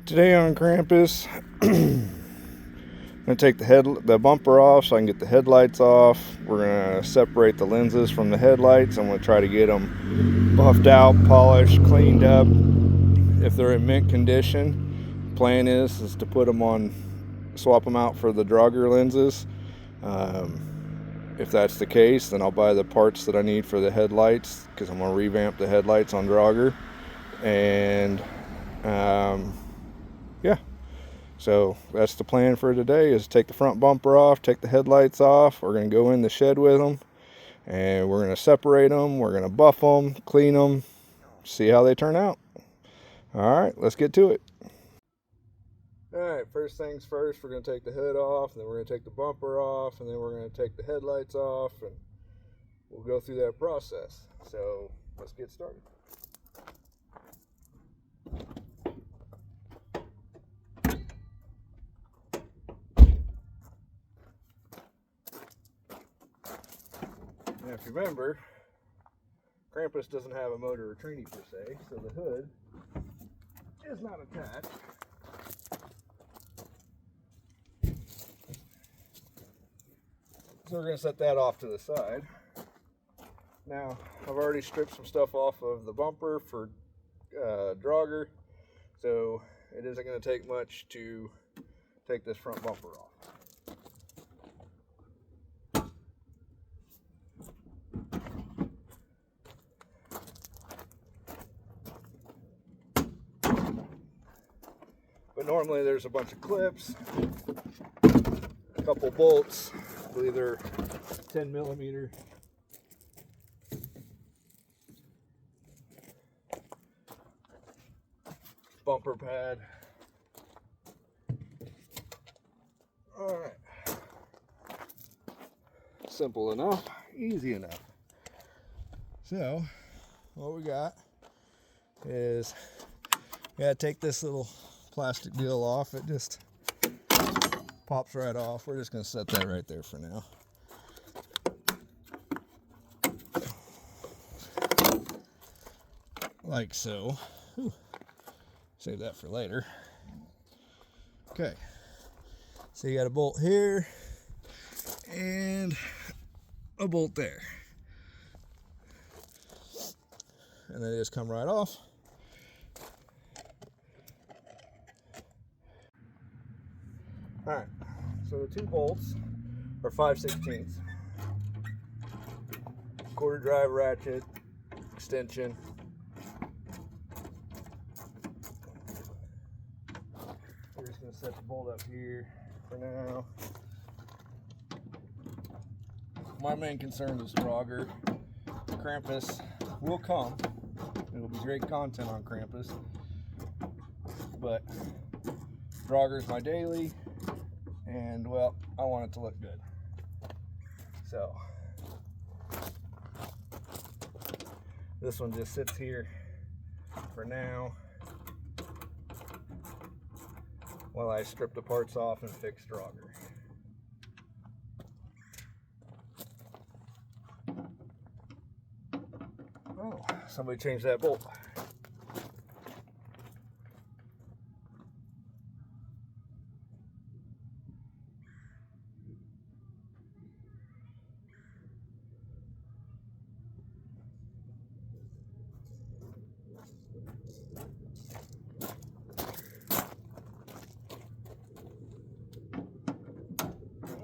Today on Krampus, I'm going to take the bumper off so I can get the headlights off. We're going to separate the lenses from the headlights. I'm going to try to get them buffed out, polished, cleaned up. If they're in mint condition, plan is to put them on, swap them out for the draugr lenses. If that's the case, then I'll buy the parts that I need for the headlights, because I'm going to revamp the headlights on draugr. And yeah, so that's the plan for today, is take the front bumper off, take the headlights off. We're going to go in the shed with them, and we're going to separate them. We're going to buff them, clean them, see how they turn out. All right, let's get to it. All right, first things first, we're going to take the hood off, and then we're going to take the bumper off, and then we're going to take the headlights off, and we'll go through that process. So let's get started. Now, if you remember, Krampus doesn't have a motor or tranny per se, so the hood is not attached. So we're going to set that off to the side. Now, I've already stripped some stuff off of the bumper for draugr, so it isn't going to take much to take this front bumper off. But normally there's a bunch of clips, a couple bolts, I believe they're 10 millimeter. Bumper pad. All right. Simple enough, easy enough. So, what we got is, we gotta take this little plastic deal off. It just pops right off. We're just going to set that right there for now. Like so. Whew. Save that for later. Okay. So you got a bolt here and a bolt there. And they just come right off. Alright, so the two bolts are 5/16. Quarter drive ratchet, extension. We're just going to set the bolt up here for now. My main concern is draugr. Krampus will come. It'll be great content on Krampus. But draugr is my daily. And well, I want it to look good. So this one just sits here for now while I strip the parts off and fix draugr. Oh, somebody changed that bolt.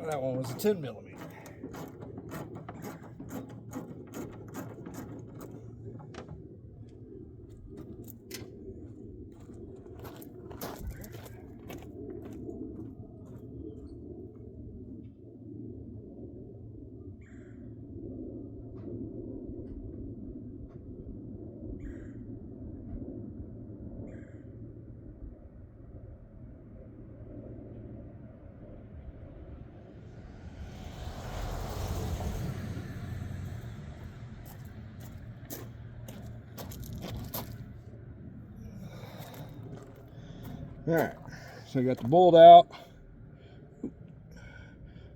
That one was a 10 millimeter. All right, so I got the bolt out.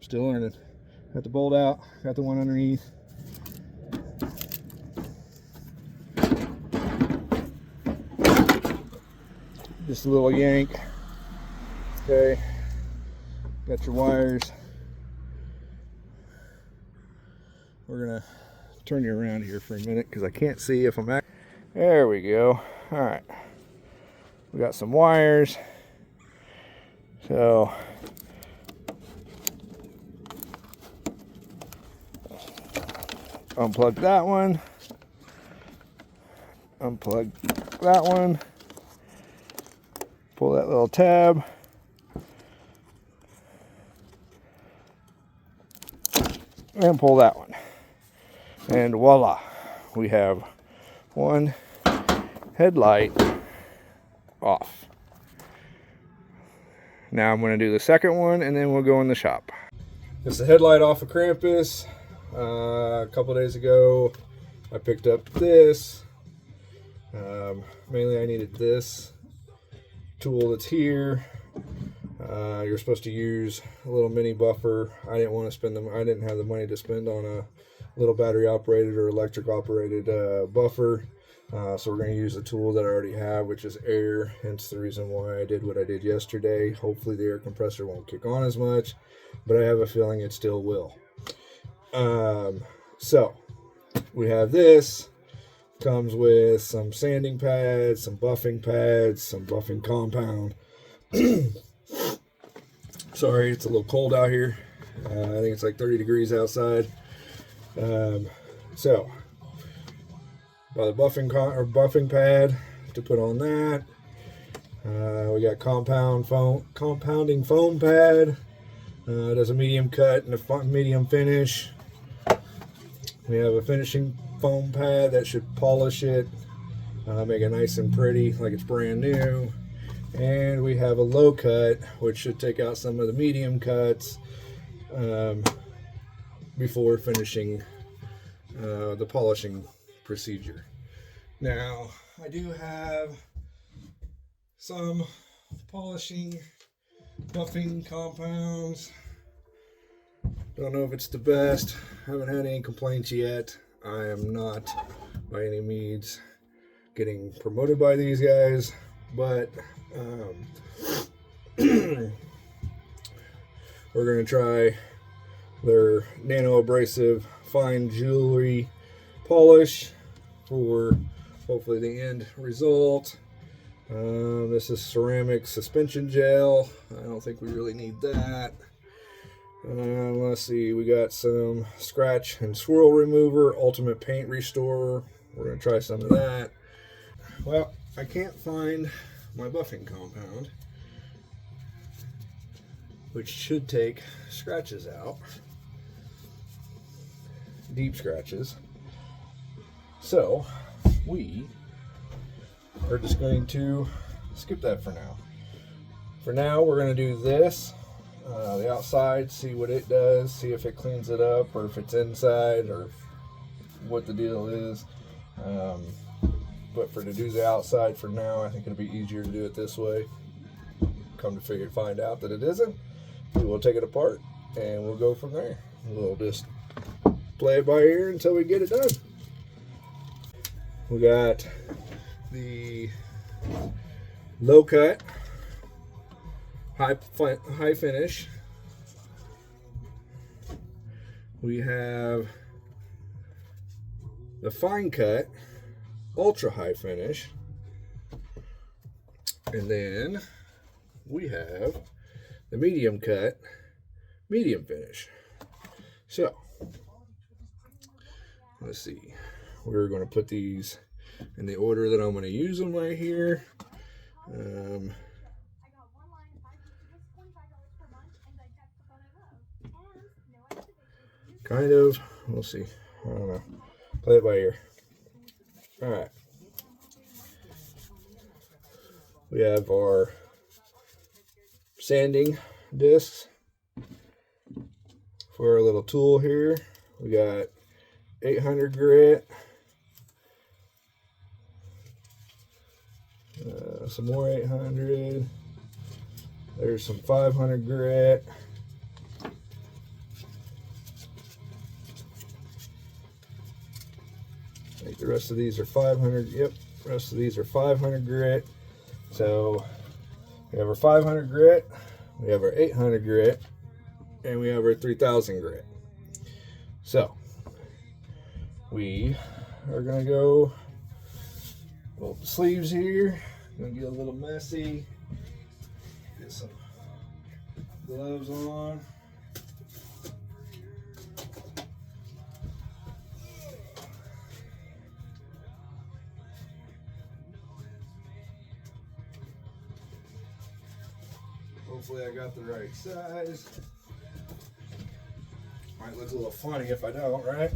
Still learning. Got the bolt out, got the one underneath. Just a little yank. Okay, got your wires. We're gonna turn you around here for a minute because I can't see if I'm there we go. All right, we got some wires. So unplug that one, unplug that one, pull that little tab, and pull that one, and voila, we have one headlight off. Now I'm going to do the second one and then we'll go in the shop. It's the headlight off of Krampus. A couple days ago I picked up this. Mainly I needed this tool that's here. You're supposed to use a little mini buffer. I didn't want to spend them. I didn't have the money to spend on a little battery operated or electric operated buffer. So we're going to use the tool that I already have, which is air. Hence the reason why I did what I did yesterday. Hopefully the air compressor won't kick on as much, but I have a feeling it still will. So we have this. Comes with some sanding pads, some buffing compound. Sorry, it's a little cold out here. I think it's like 30 degrees outside. So buy the buffing pad to put on that. We got compounding foam pad. Does a medium cut and a medium finish. We have a finishing foam pad that should polish it, make it nice and pretty like it's brand new. And we have a low cut which should take out some of the medium cuts before finishing the polishing procedure. Now I do have some polishing buffing compounds. Don't know if it's the best. Haven't had any complaints yet. I am not by any means getting promoted by these guys, but we're going to try their nano abrasive fine jewelry polish for hopefully the end result. This is ceramic suspension gel. I don't think we really need that. Let's see, we got some scratch and swirl remover, ultimate paint restorer. We're going to try some of that. Well, I can't find my buffing compound, which should take scratches out, deep scratches. So we are just going to skip that for now. For now, we're going to do this. The outside, see what it does, see if it cleans it up or if it's inside or what the deal is. But to do the outside for now, I think it'll be easier to do it this way. Come to find out that it isn't, we will take it apart and we'll go from there. We'll just play it by ear until we get it done. We got the low cut, high finish. We have the fine cut, ultra high finish, and then we have the medium cut, medium finish. So let's see, we're going to put these in the order that I'm going to use them right here. Kind of, we'll see. I don't know. Play it by ear. All right. We have our sanding discs for our little tool here. We got 800 grit, some more 800. There's some 500 grit. I think the rest of these are 500. Yep, the rest of these are 500 grit. So we have our 500 grit, we have our 800 grit, and we have our 3000 grit. So we are gonna go roll the sleeves here. Gonna get a little messy. Get some gloves on. Hopefully I got the right size. Might look a little funny if I don't, right?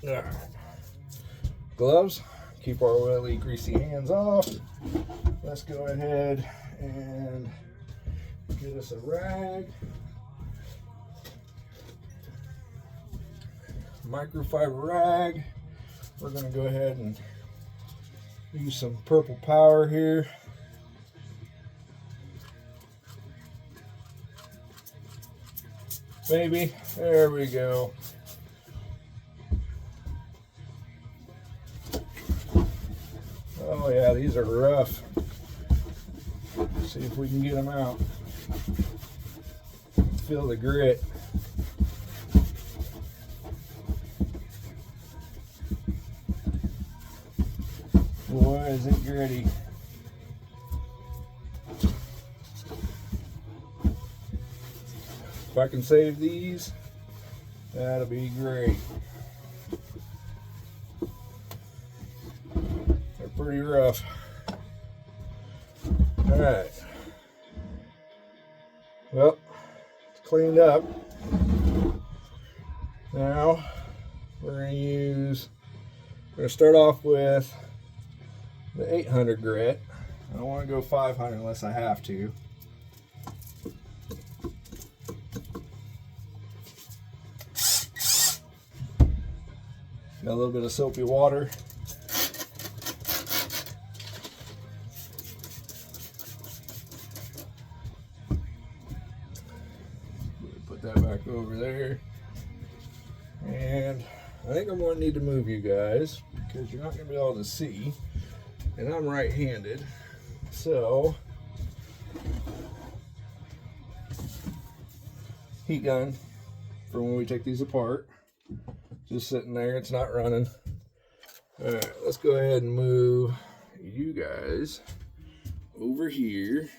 All right. Gloves, keep our oily, greasy hands off. Let's go ahead and get us a rag. Microfiber rag. We're going to go ahead and use some purple power here. Maybe. There we go. Oh yeah, these are rough. Let's see if we can get them out. Feel the grit. Boy, is it gritty. If I can save these, that'll be great. They're pretty rough. All right. Well, it's cleaned up. Now we're going to start off with the 800 grit. I don't want to go 500 unless I have to. Got a little bit of soapy water. Put that back over there. And I think I'm going to need to move you guys because you're not going to be able to see. And I'm right-handed. So, heat gun for when we take these apart. Just sitting there, it's not running. All right, let's go ahead and move you guys over here.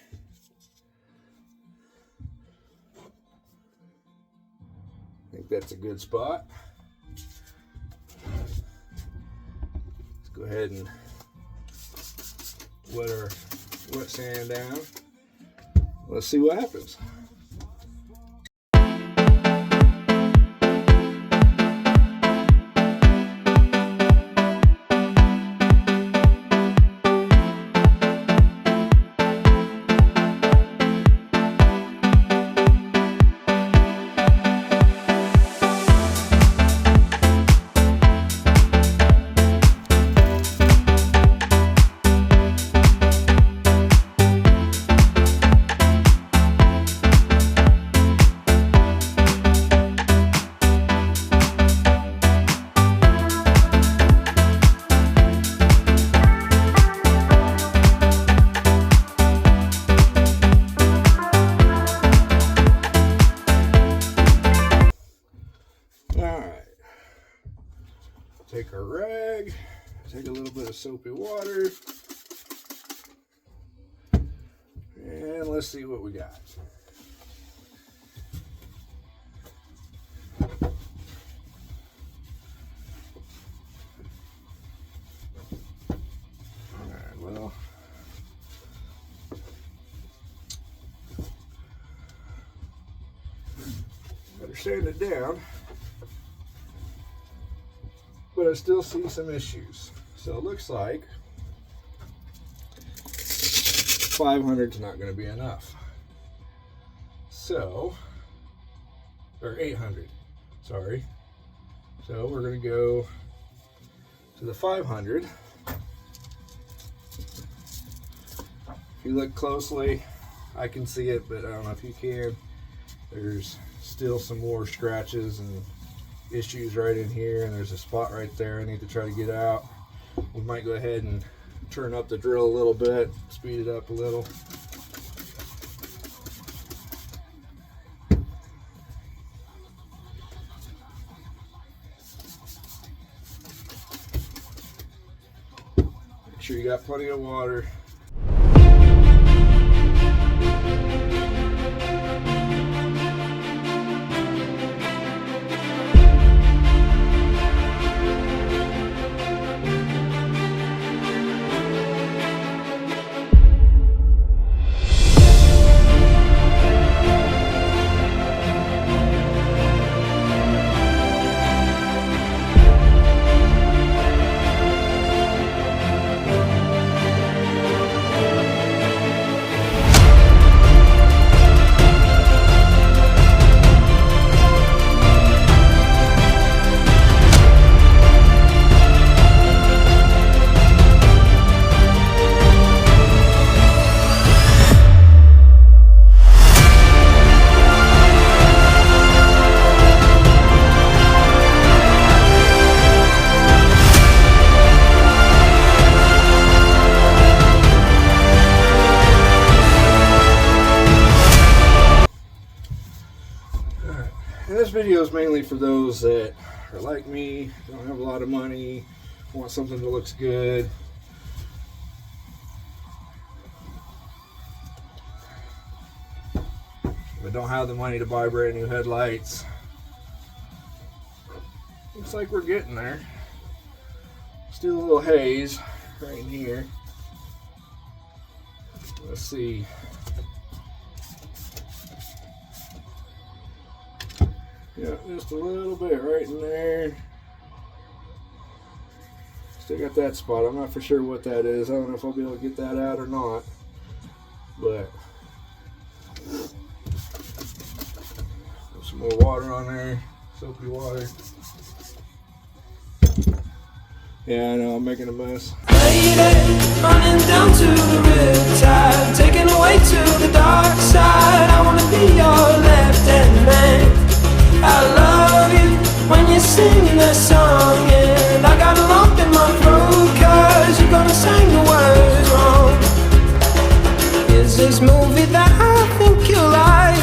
I think that's a good spot. Let's go ahead and wet our wet sand down. Let's see what happens. Take our rag, take a little bit of soapy water, and let's see what we got. Alright, well, better sand it down. But I still see some issues. So it looks like 500 is not going to be enough. So or 800, sorry. So we're gonna go to the 500. If you look closely, I can see it, but I don't know if you can. There's still some more scratches and issues right in here, and there's a spot right there I need to try to get out. We might go ahead and turn up the drill a little bit, speed it up a little. Make sure you got plenty of water. And this video is mainly for those that are like me, don't have a lot of money, want something that looks good. But don't have the money to buy brand new headlights. Looks like we're getting there. Still a little haze right in here. Let's see. Yeah, just a little bit right in there. Still got that spot. I'm not for sure what that is. I don't know if I'll be able to get that out or not. But put some more water on there. Soapy water. Yeah, I know, I'm making a mess. Lady, running down to the riptide, taken away to the dark side. I wanna be your left-hand man. I love you when you're singing that song, and I got a lump in my throat 'cause you're gonna sing the words wrong. Is this movie that I think you like?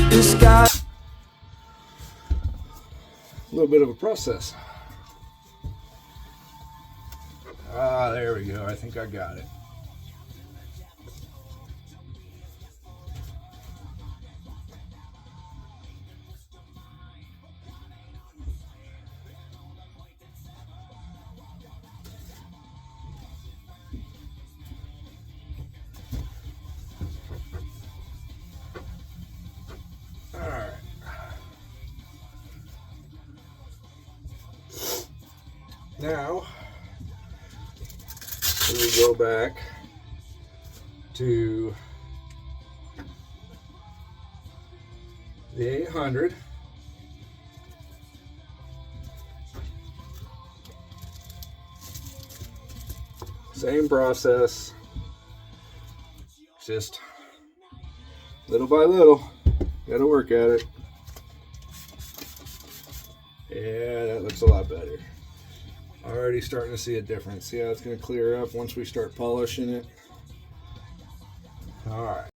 This guy. A little bit of a process. Ah, there we go. I think I got it. All right. Now, we go back to the 800. Same process, just little by little, gotta work at it. Yeah, that looks a lot better. Already starting to see a difference. See how it's going to clear up once we start polishing it. All right.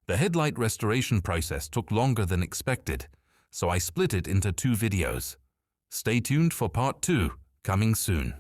The headlight restoration process took longer than expected, so I split it into 2 videos. Stay tuned for part 2, coming soon.